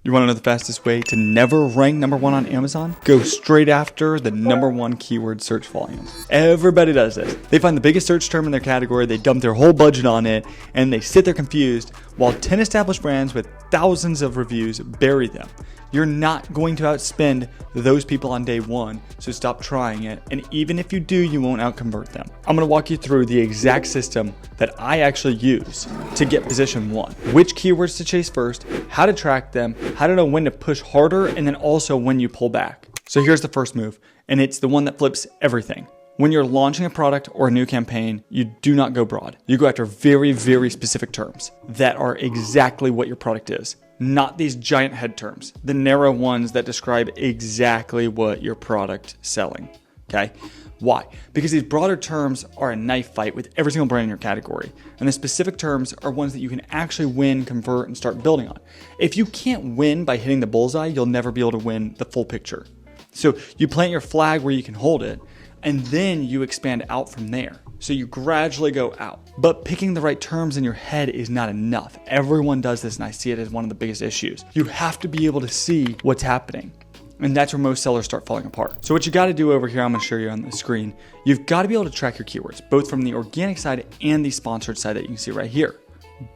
You want to know the fastest way to never rank #1 on Amazon? Go straight after the #1 keyword search volume. Everybody does this. They find the biggest search term in their category, they dump their whole budget on it, and they sit there confused while 10 established brands with thousands of reviews bury them. You're not going to outspend those people on day one, so stop trying it. And even if you do, you won't outconvert them. I'm gonna walk you through the exact system that I actually use to get position 1. Which keywords to chase first, how to track them, how to know when to push harder, and then also when you pull back. So here's the first move, and it's the one that flips everything. When you're launching a product or a new campaign, you do not go broad. You go after very, very specific terms that are exactly what your product is. Not these giant head terms, the narrow ones that describe exactly what your product is selling, okay? Why? Because these broader terms are a knife fight with every single brand in your category. And the specific terms are ones that you can actually win, convert, and start building on. If you can't win by hitting the bullseye, you'll never be able to win the full picture. So you plant your flag where you can hold it, and then you expand out from there. So you gradually go out. But picking the right terms in your head is not enough. Everyone does this, and I see it as one of the biggest issues. You have to be able to see what's happening. And that's where most sellers start falling apart. So what you gotta do over here, I'm gonna show you on the screen, you've gotta be able to track your keywords, both from the organic side and the sponsored side that you can see right here.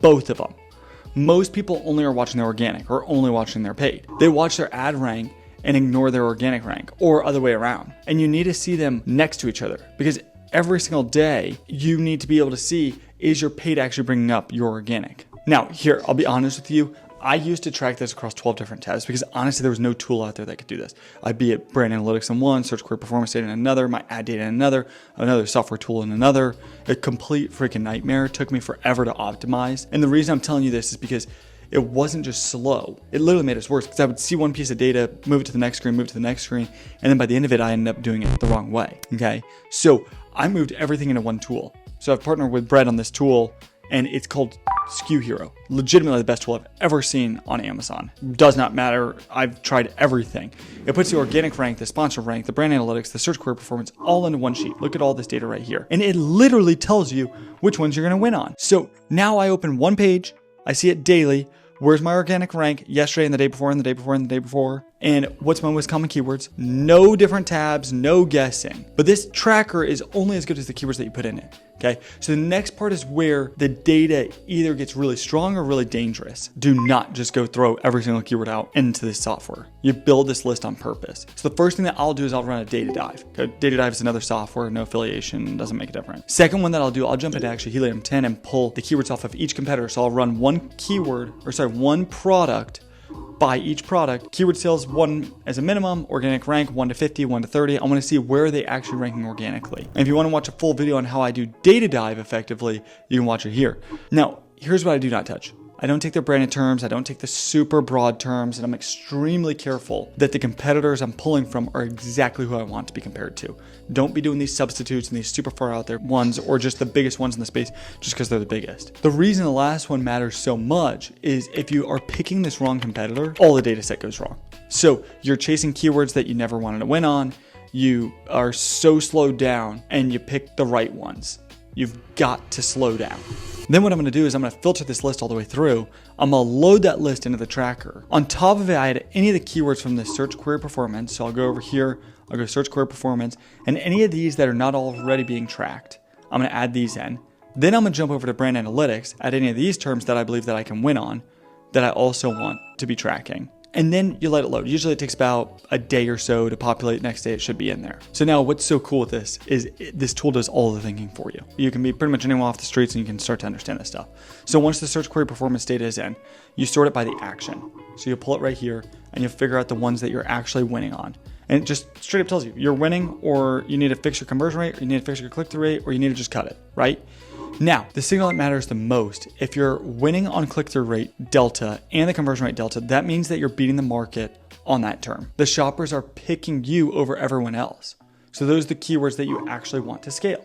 Both of them. Most people only are watching their organic or only watching their paid. They watch their ad rank and ignore their organic rank, or other way around. And you need to see them next to each other, because every single day you need to be able to see, is your paid actually bringing up your organic? Now here, I'll be honest with you, I used to track this across 12 different tabs because honestly there was no tool out there that could do this. I'd be at brand analytics in one, search query performance data in another, my ad data in another software tool in another. A complete freaking nightmare. It took me forever to optimize. And the reason I'm telling you this is because it wasn't just slow. It literally made us worse because I would see one piece of data, move it to the next screen, move it to the next screen, and then by the end of it, I ended up doing it the wrong way, okay? So I moved everything into one tool. So I've partnered with Brett on this tool, and it's called SKU Hero. Legitimately the best tool I've ever seen on Amazon. Does not matter, I've tried everything. It puts the organic rank, the sponsor rank, the brand analytics, the search query performance all into one sheet. Look at all this data right here. And it literally tells you which ones you're gonna win on. So now I open one page, I see it daily. Where's my organic rank yesterday and the day before and the day before and the day before? And what's my most common keywords? No different tabs, no guessing. But this tracker is only as good as the keywords that you put in it, okay? So the next part is where the data either gets really strong or really dangerous. Do not just go throw every single keyword out into this software. You build this list on purpose. So the first thing that I'll do is I'll run a data dive. Okay? Data dive is another software, no affiliation, doesn't make a difference. Second one that I'll do, I'll jump into actually Helium 10 and pull the keywords off of each competitor. So I'll run one product by each product. Keyword sales 1 as a minimum, organic rank 1 to 50, 1 to 30. I want to see where are they actually ranking organically. And if you want to watch a full video on how I do data dive effectively, you can watch it here. Now, here's what I do not touch. I don't take the branded terms, I don't take the super broad terms, and I'm extremely careful that the competitors I'm pulling from are exactly who I want to be compared to. Don't be doing these substitutes and these super far out there ones or just the biggest ones in the space just because they're the biggest. The reason the last one matters so much is if you are picking this wrong competitor, all the data set goes wrong. So you're chasing keywords that you never wanted to win on, you are so slowed down, and you pick the right ones. You've got to slow down. Then what I'm gonna do is I'm gonna filter this list all the way through. I'm gonna load that list into the tracker. On top of it, I add any of the keywords from the search query performance. So I'll go over here, I'll go search query performance, and any of these that are not already being tracked, I'm gonna add these in. Then I'm gonna jump over to brand analytics, add any of these terms that I believe that I can win on, that I also want to be tracking. And then you let it load. Usually it takes about a day or so to populate. Next day it should be in there. So now what's so cool with this is this tool does all the thinking for you. You can be pretty much anyone off the streets and you can start to understand this stuff. So once the search query performance data is in, you sort it by the action. So you pull it right here and you figure out the ones that you're actually winning on. And it just straight up tells you you're winning, or you need to fix your conversion rate, or you need to fix your click-through rate, or you need to just cut it, right? Now, the signal that matters the most, if you're winning on click-through rate delta and the conversion rate delta, that means that you're beating the market on that term. The shoppers are picking you over everyone else. So those are the keywords that you actually want to scale.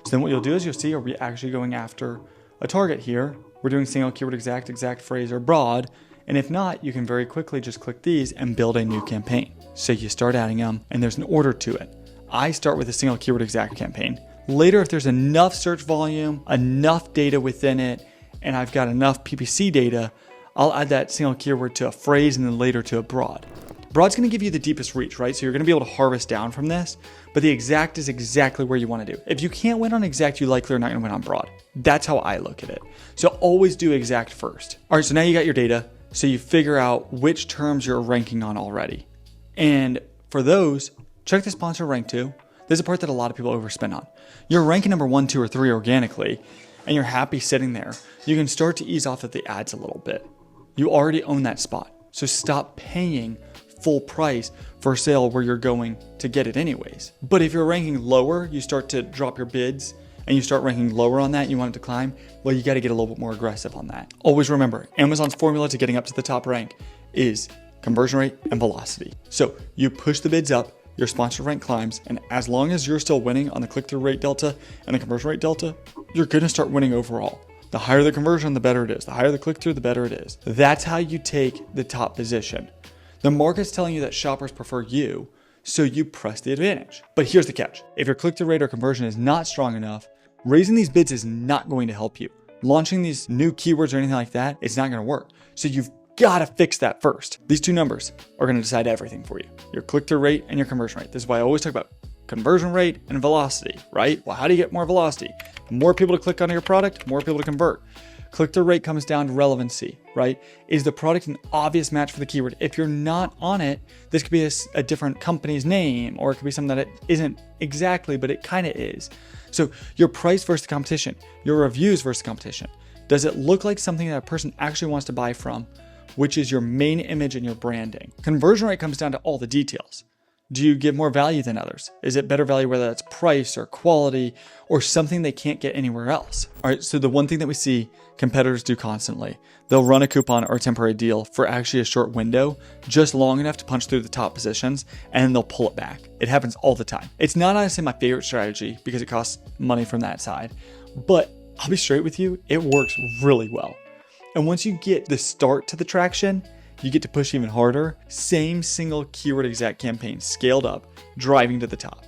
So then what you'll do is you'll see, are we actually going after a target here? We're doing single keyword exact phrase, or broad. And if not, you can very quickly just click these and build a new campaign. So you start adding them, and there's an order to it. I start with a single keyword exact campaign. Later, if there's enough search volume, enough data within it, and I've got enough PPC data, I'll add that single keyword to a phrase and then later to a broad. Broad's going to give you the deepest reach, right? So you're going to be able to harvest down from this, but the exact is exactly where you want to do. If you can't win on exact, you likely are not going to win on broad. That's how I look at it. So always do exact first. All right, so now you got your data. So you figure out which terms you're ranking on already. And for those, check the sponsor rank to. This is a part that a lot of people overspend on. You're ranking number 1, 2, or 3 organically, and you're happy sitting there. You can start to ease off of the ads a little bit. You already own that spot. So stop paying full price for a sale where you're going to get it anyways. But if you're ranking lower, you start to drop your bids and you start ranking lower on that, you want it to climb, well, you got to get a little bit more aggressive on that. Always remember, Amazon's formula to getting up to the top rank is conversion rate and velocity. So you push the bids up, your sponsor rank climbs, and as long as you're still winning on the click-through rate delta and the conversion rate delta, you're going to start winning overall. The higher the conversion, the better it is. The higher the click-through, the better it is. That's how you take the top position. The market's telling you that shoppers prefer you, so you press the advantage. But here's the catch. If your click-through rate or conversion is not strong enough, raising these bids is not going to help you. Launching these new keywords or anything like that, it's not going to work. So you've got to fix that first. These two numbers are going to decide everything for you. Your click-through rate and your conversion rate. This is why I always talk about conversion rate and velocity, right? Well, how do you get more velocity? More people to click on your product, more people to convert. Click-through rate comes down to relevancy, right? Is the product an obvious match for the keyword? If you're not on it, this could be a different company's name, or it could be something that it isn't exactly, but it kind of is. So your price versus the competition, your reviews versus competition. Does it look like something that a person actually wants to buy from, which is your main image and your branding? Conversion rate comes down to all the details. Do you give more value than others? Is it better value, whether that's price or quality or something they can't get anywhere else? All right, so the one thing that we see competitors do constantly, they'll run a coupon or a temporary deal for actually a short window, just long enough to punch through the top positions, and then they'll pull it back. It happens all the time. It's not honestly my favorite strategy because it costs money from that side, but I'll be straight with you, it works really well. And once you get the start to the traction, you get to push even harder. Same single keyword exact campaign scaled up, driving to the top.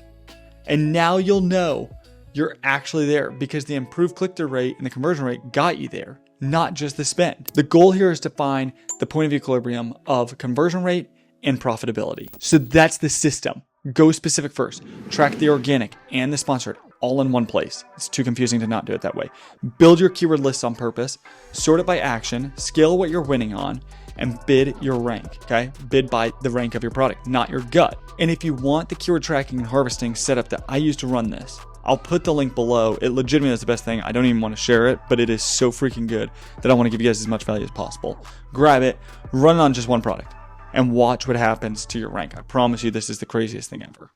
And now you'll know you're actually there because the improved click-through rate and the conversion rate got you there, not just the spend. The goal here is to find the point of equilibrium of conversion rate and profitability. So that's the system. Go specific first. Track the organic and the sponsored all in one place. It's too confusing to not do it that way. Build your keyword list on purpose, sort it by action, scale what you're winning on, and bid your rank, okay? Bid by the rank of your product, not your gut. And if you want the keyword tracking and harvesting setup that I use to run this, I'll put the link below. It legitimately is the best thing. I don't even want to share it, but it is so freaking good that I want to give you guys as much value as possible. Grab it, run it on just one product, and watch what happens to your rank. I promise you this is the craziest thing ever.